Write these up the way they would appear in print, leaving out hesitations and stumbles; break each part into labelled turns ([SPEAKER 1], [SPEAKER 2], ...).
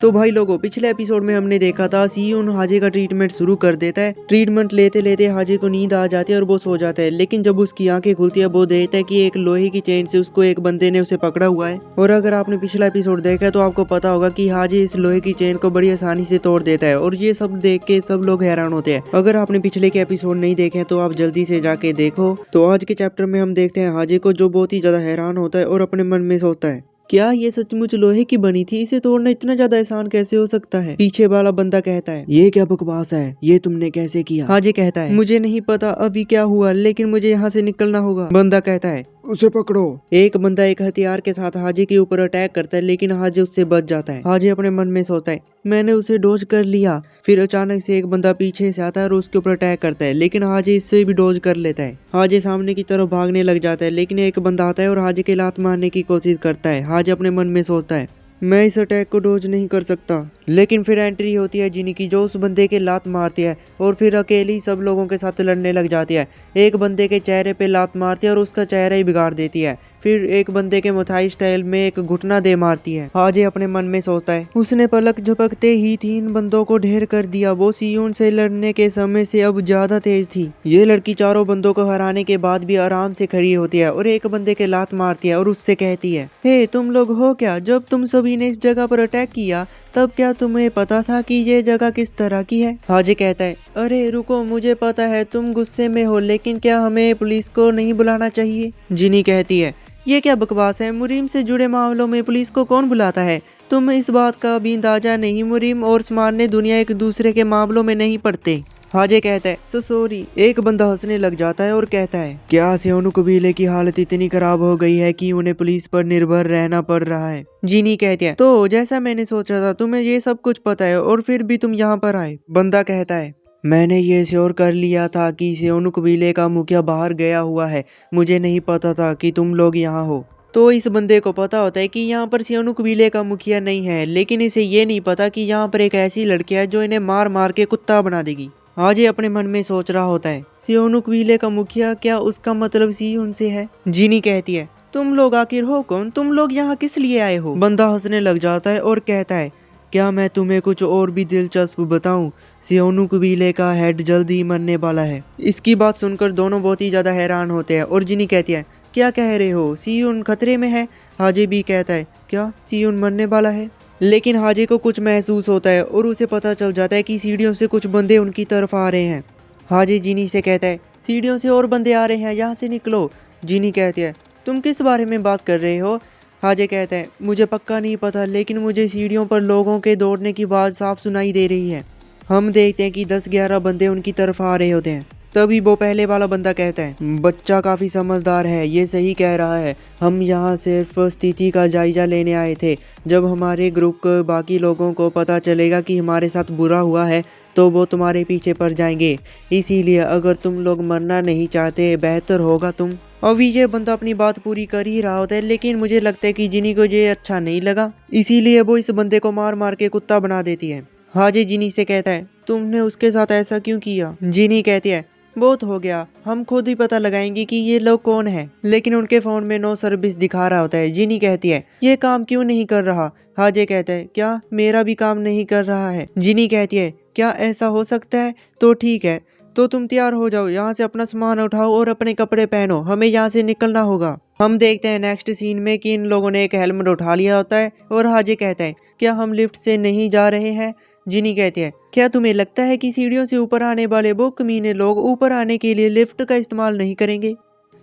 [SPEAKER 1] तो भाई लोगों, पिछले एपिसोड में हमने देखा था सीयून हाजे का ट्रीटमेंट शुरू कर देता है। ट्रीटमेंट लेते लेते हाजे को नींद आ जाती है और वो सो जाता है। लेकिन जब उसकी आंखें खुलती है वो देखता है कि एक लोहे की चेन से उसको एक बंदे ने उसे पकड़ा हुआ है। और अगर आपने पिछला एपिसोड देखा है तो आपको पता होगा कि हाजे इस लोहे की चेन को बड़ी आसानी से तोड़ देता है। और ये सब देख के सब लोग हैरान होते हैं। अगर आपने पिछले के एपिसोड नहीं देखे तो आप जल्दी से जाके देखो। तो आज के चैप्टर में हम देखते हैं हाजे को, जो बहुत ही ज्यादा हैरान होता है और अपने मन में सोचता है, क्या ये सचमुच लोहे की बनी थी? इसे तोड़ना इतना ज्यादा आसान कैसे हो सकता है? पीछे वाला बंदा कहता है, ये क्या बकवास है, ये तुमने कैसे किया? हाजे कहता है, मुझे नहीं पता अभी क्या हुआ, लेकिन मुझे यहाँ से निकलना होगा। बंदा कहता है, उसे पकड़ो। एक बंदा एक हथियार के साथ हाजे के ऊपर अटैक करता है, लेकिन हाजे उससे बच जाता है। हाजे अपने मन में सोचता है, मैंने उसे डोज कर लिया। फिर अचानक से एक बंदा पीछे से आता है और उसके ऊपर अटैक करता है, लेकिन हाजे इससे भी डोज कर लेता है। हाजे सामने की तरफ भागने लग जाता है, लेकिन एक बंदा आता है और हाजे के लात मारने की कोशिश करता है। हाजे अपने मन में सोचता है, मैं इस अटैक को डोज नहीं कर सकता। लेकिन फिर एंट्री होती है जिनी की, जो उस बंदे के लात मारती है और फिर अकेली सब लोगों के साथ लड़ने लग जाती है। एक बंदे के चेहरे पे लात मारती है और उसका चेहरा ही बिगाड़ देती है। फिर एक बंदे के मुथाई स्टाइल में एक घुटना दे मारती है। हाजे अपने मन में सोचता है, उसने पलक झपकते ही 3 बंदों को ढेर कर दिया। वो सीयून से लड़ने के समय से अब ज्यादा तेज थी। ये लड़की चारों बंदों को हराने के बाद भी आराम से खड़ी होती है और एक बंदे के लात मारती है और उससे कहती है, हे तुम लोग हो क्या? जब तुम सभी ने इस जगह पर अटैक किया तब क्या तुम्हें पता था कि ये जगह किस तरह की है? हाजे कहता है, अरे रुको, मुझे पता है तुम गुस्से में हो, लेकिन क्या हमें पुलिस को नहीं बुलाना चाहिए? जिनी कहती है, ये क्या बकवास है? मुरीम से जुड़े मामलों में पुलिस को कौन बुलाता है? तुम इस बात का भी अंदाजा नहीं? मुरीम और स्मारने दुनिया एक दूसरे के मामलों में नहीं पड़ते। हाजे कहता है, सो सॉरी। एक बंदा हंसने लग जाता है और कहता है, क्या सेओनु कबीले की हालत इतनी खराब हो गई है कि उन्हें पुलिस पर निर्भर रहना पड़ रहा है? जिनी कहती है, तो जैसा मैंने सोचा था, तुम्हें ये सब कुछ पता है और फिर भी तुम यहाँ पर आए। बंदा कहता है, मैंने ये श्योर कर लिया था कि सेओनु कबीले का मुखिया बाहर गया हुआ है। मुझे नहीं पता था कि तुम लोग यहाँ हो। तो इस बंदे को पता होता है कि यहाँ पर सेओनु कबीले का मुखिया नहीं है, लेकिन इसे ये नहीं पता कि यहाँ पर एक ऐसी लड़की है जो इन्हें मार मार के कुत्ता बना देगी। हाजे अपने मन में सोच रहा होता है, सेओनु कबीले का मुखिया, क्या उसका मतलब सीयून से है? जिनी कहती है, तुम लोग आखिर हो कौन? तुम लोग यहाँ किस लिए आए हो? बंदा हंसने लग जाता है और कहता है, क्या मैं तुम्हें कुछ और भी दिलचस्प बताऊं? सेओनु कबीले का हेड जल्द ही मरने वाला है। इसकी बात सुनकर दोनों बहुत ही ज्यादा हैरान होते हैं और जिनी कहती है, क्या कह रहे हो? सीयून खतरे में है? हाजे भी कहता है, क्या सीयून मरने वाला है? लेकिन हाजे को कुछ महसूस होता है और उसे पता चल जाता है कि सीढ़ियों से कुछ बंदे उनकी तरफ आ रहे हैं। हाजे जिनी से कहता है, सीढ़ियों से और बंदे आ रहे हैं, यहाँ से निकलो। जिनी कहती है, तुम किस बारे में बात कर रहे हो? हाजे कहता है, मुझे पक्का नहीं पता, लेकिन मुझे सीढ़ियों पर लोगों के दौड़ने की आवाज़ साफ सुनाई दे रही है। हम देखते हैं कि 10-11 बंदे उनकी तरफ आ रहे होते हैं। तभी वो पहले वाला बंदा कहता है, बच्चा काफी समझदार है, ये सही कह रहा है। हम यहाँ सिर्फ स्थिति का जायजा लेने आए थे। जब हमारे ग्रुप के बाकी लोगों को पता चलेगा कि हमारे साथ बुरा हुआ है तो वो तुम्हारे पीछे पड़ जाएंगे। इसीलिए अगर तुम लोग मरना नहीं चाहते, बेहतर होगा तुम। अभी ये बंदा अपनी बात पूरी कर ही रहा होता है, लेकिन मुझे लगता है कि जिनी को ये अच्छा नहीं लगा, इसीलिए वो इस बंदे को मार मार के कुत्ता बना देती है। हाजे जिनी से कहता है, तुमने उसके साथ ऐसा क्यों किया? जिनी कहती है, बहुत हो गया, हम खुद ही पता लगाएंगे कि ये लोग कौन है। लेकिन उनके फोन में नो सर्विस दिखा रहा होता है। जिनी कहती है, ये काम क्यों नहीं कर रहा? हाजे कहता है, क्या मेरा भी काम नहीं कर रहा है? जिनी कहती है, क्या ऐसा हो सकता है? तो ठीक है, तो तुम तैयार हो जाओ, यहाँ से अपना सामान उठाओ और अपने कपड़े पहनो, हमें यहाँ से निकलना होगा। हम देखते हैं नेक्स्ट सीन में कि इन लोगों ने एक हेलमेट उठा लिया होता है और हाजे कहता है, क्या हम लिफ्ट से नहीं जा रहे हैं? जिनी कहती है, क्या तुम्हें लगता है कि सीढ़ियों से ऊपर आने वाले वो कमीने लोग ऊपर आने के लिए लिफ्ट का इस्तेमाल नहीं करेंगे?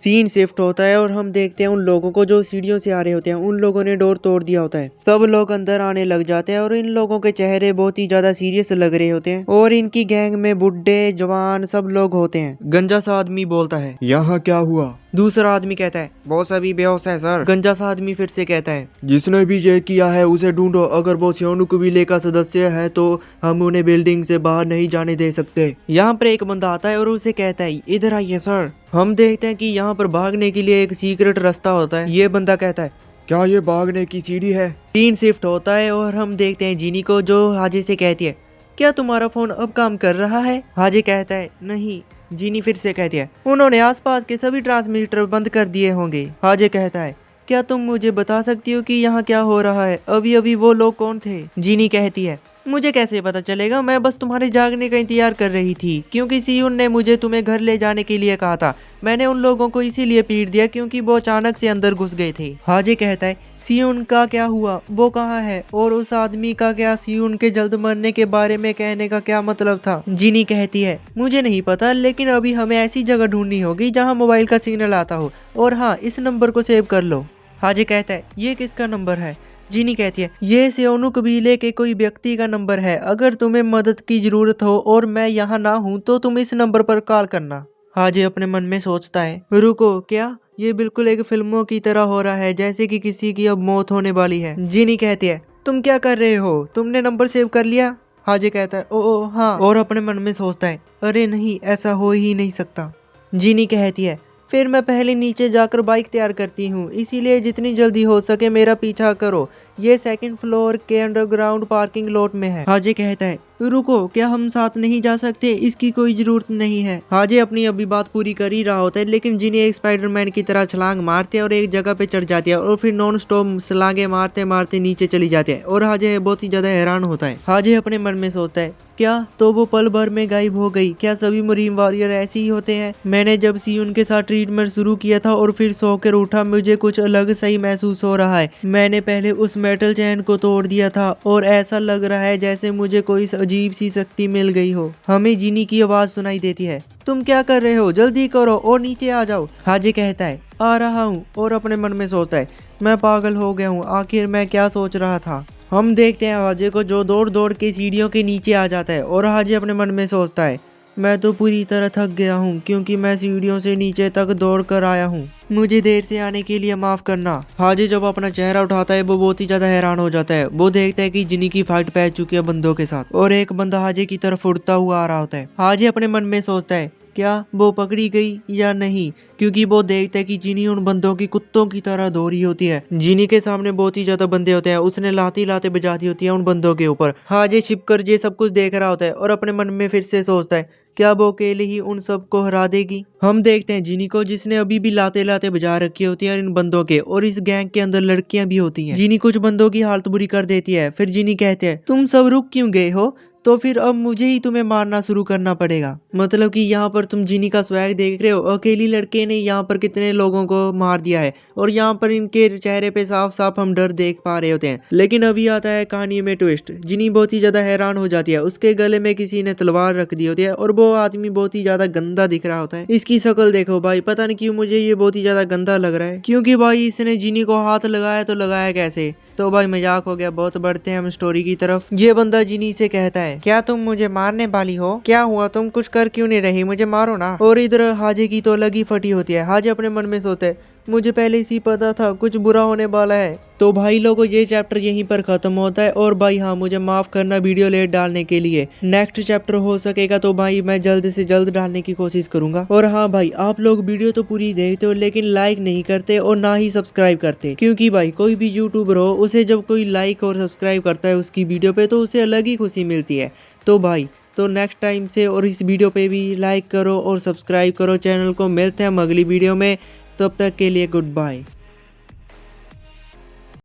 [SPEAKER 1] सीन शिफ्ट होता है और हम देखते हैं उन लोगों को जो सीढ़ियों से आ रहे होते हैं। उन लोगों ने डोर तोड़ दिया होता है। सब लोग अंदर आने लग जाते हैं और इन लोगों के चेहरे बहुत ही ज्यादा सीरियस लग रहे होते हैं और इनकी गैंग में बुड्ढे जवान सब लोग होते हैं। गंजा सा आदमी बोलता है, यहाँ क्या हुआ? दूसरा आदमी कहता है, बॉस अभी बेहोश है सर। गंजा सा आदमी फिर से कहता है, जिसने भी ये किया है उसे ढूंढो। अगर वो सेओनु कबीले का सदस्य है तो हम उन्हें बिल्डिंग से बाहर नहीं जाने दे सकते। यहाँ पर एक बंदा आता है और उसे कहता है, इधर आइए सर। हम देखते हैं कि यहाँ पर भागने के लिए एक सीक्रेट रास्ता होता है। ये बंदा कहता है, क्या ये भागने की सीढ़ी है? सीन शिफ्ट होता है और हम देखते हैं जिनी को, जो हाजे से कहती है, क्या तुम्हारा फोन अब काम कर रहा है? हाजे कहता है, नहीं। जिनी फिर से कहती है, उन्होंने आसपास के सभी ट्रांसमीटर बंद कर दिए होंगे। हाजे कहता है, क्या तुम मुझे बता सकती हो कि यहाँ क्या हो रहा है? अभी अभी वो लोग कौन थे? जीनी कहती है, मुझे कैसे पता चलेगा, मैं बस तुम्हारे जागने का इंतजार कर रही थी क्योंकि सियुन ने मुझे तुम्हें घर ले जाने के लिए कहा था। मैंने उन लोगों को इसीलिए पीट दिया क्योंकि वो अचानक से अंदर घुस गए थे। हाजे कहता है, सियुन का क्या हुआ, वो कहाँ है, और उस आदमी का क्या सियुन के जल्द मरने के बारे में कहने का क्या मतलब था? जिनी कहती है, मुझे नहीं पता, लेकिन अभी हमें ऐसी जगह ढूंढनी होगी जहाँ मोबाइल का सिग्नल आता हो, और हाँ, इस नंबर को सेव कर लो। हाजे कहता है, ये किसका नंबर है? जीनी कहती है, ये सेओनु कबीले के कोई व्यक्ति का नंबर है। अगर तुम्हें मदद की जरूरत हो और मैं यहाँ ना हूँ तो तुम इस नंबर पर कॉल करना। हाजे अपने मन में सोचता है, रुको, क्या ये बिल्कुल एक फिल्मों की तरह हो रहा है, जैसे कि किसी की अब मौत होने वाली है। जीनी कहती है, तुम क्या कर रहे हो, तुमने नंबर सेव कर लिया? हाजे कहता है, ओ हाँ, और अपने मन में सोचता है, अरे नहीं, ऐसा हो ही नहीं सकता। जीनी कहती है, फिर मैं पहले नीचे जाकर बाइक तैयार करती हूँ, इसीलिए जितनी जल्दी हो सके मेरा पीछा करो। ये सेकंड फ्लोर के अंडरग्राउंड पार्किंग लॉट में है। हाजे कहता है, रुको, क्या हम साथ नहीं जा सकते? इसकी कोई जरूरत नहीं है। हाजे अपनी अभी बात पूरी कर ही रहा होता है, लेकिन जिनी एक स्पाइडरमैन की तरह छलांग मारते हैं और एक जगह पे चढ़ जाती है और फिर नॉन स्टॉप छलांगे मारते मारते नीचे चली जाती है और हाजे बहुत ही ज्यादा हैरान होता है। हाजे अपने मन में सोचता है, क्या तो वो पल भर में गायब हो गई? क्या सभी मरीन वॉरियर ऐसे ही होते हैं? मैंने जब सियुन के साथ ट्रीटमेंट शुरू किया था और फिर सोकर उठा, मुझे कुछ अलग सही महसूस हो रहा है। मैंने पहले उस मेटल चैन को तोड़ दिया था और ऐसा लग रहा है जैसे मुझे कोई अजीब सी शक्ति मिल गई हो। हमें जीनी की आवाज सुनाई देती है, तुम क्या कर रहे हो, जल्दी करो और नीचे आ जाओ। हाजे कहता है, आ रहा हूँ, और अपने मन में सोचता है, मैं पागल हो गया हूँ, आखिर मैं क्या सोच रहा था। हम देखते हैं हाजे को जो दौड़ दौड़ के सीढ़ियों के नीचे आ जाता है और हाजे अपने मन में सोचता है, मैं तो पूरी तरह थक गया हूँ क्योंकि मैं सीढ़ियों से नीचे तक दौड़ कर आया हूँ। मुझे देर से आने के लिए माफ करना। हाजे जब अपना चेहरा उठाता है वो बहुत ही ज्यादा हैरान हो जाता है। वो देखता है कि जिनी की फाइट पै चुकी है बंदों के साथ और एक बंदा हाजे की तरफ उड़ता हुआ आ रहा होता है। हाजे अपने मन में सोचता है, क्या वो पकड़ी गई या नहीं, क्योंकि वो देखता है कि जिनी उन बंदों की कुत्तों की तरह दौड़ रही होती है। जिनी के सामने बहुत ही ज्यादा बंदे होते हैं, उसने लाती लाते बजा दी होती है उन बंदों के ऊपर। हाजे छिपकर ये सब कुछ देख रहा होता है और अपने मन में फिर से सोचता है, क्या वो अकेले ही उन सबको हरा देगी? हम देखते हैं जिनी को, जिसने अभी भी लाते लाते बजा रखी होती है इन बंदों के, और इस गैंग के अंदर लड़कियां भी होती हैं। जिनी कुछ बंदों की हालत बुरी कर देती है। फिर जिनी कहते हैं, तुम सब रुक क्यों गए हो? तो फिर अब मुझे ही तुम्हें मारना शुरू करना पड़ेगा। मतलब कि यहाँ पर तुम जिनी का स्वैग देख रहे हो, अकेली लड़के ने यहाँ पर कितने लोगों को मार दिया है और यहाँ पर इनके चेहरे पे साफ साफ हम डर देख पा रहे होते हैं। लेकिन अभी आता है कहानी में ट्विस्ट। जिनी बहुत ही ज्यादा हैरान हो जाती है, उसके गले में किसी ने तलवार रख दी होती है और वो आदमी बहुत ही ज्यादा गंदा दिख रहा होता है। इसकी शक्ल देखो भाई, पता नहीं क्यों मुझे ये बहुत ही ज्यादा गंदा लग रहा है, क्योंकि भाई इसने जिनी को हाथ लगाया तो लगाया कैसे? तो भाई मजाक हो गया, बहुत बढ़ते हैं हम स्टोरी की तरफ। ये बंदा जिनी से कहता है, क्या तुम मुझे मारने वाली हो? क्या हुआ, तुम कुछ कर क्यों नहीं रही, मुझे मारो ना। और इधर हाजे की तो लगी फटी होती है। हाजे अपने मन में सोचते है, मुझे पहले से पता था कुछ बुरा होने वाला है। तो भाई लोगों, ये चैप्टर यहीं पर खत्म होता है। और भाई हाँ, मुझे माफ करना वीडियो लेट डालने के लिए। नेक्स्ट चैप्टर हो सकेगा तो भाई मैं जल्द से जल्द डालने की कोशिश करूंगा। और हाँ भाई, आप लोग वीडियो तो पूरी देखते हो लेकिन लाइक नहीं करते और ना ही सब्सक्राइब करते, क्योंकि भाई कोई भी यूट्यूबर हो, उसे जब कोई लाइक और सब्सक्राइब करता है उसकी वीडियो पे तो उसे अलग ही खुशी मिलती है। तो भाई तो नेक्स्ट टाइम से और इस वीडियो पे भी लाइक करो और सब्सक्राइब करो चैनल को। मिलते हैं हम अगली वीडियो में, तब तक के लिए गुड बाय।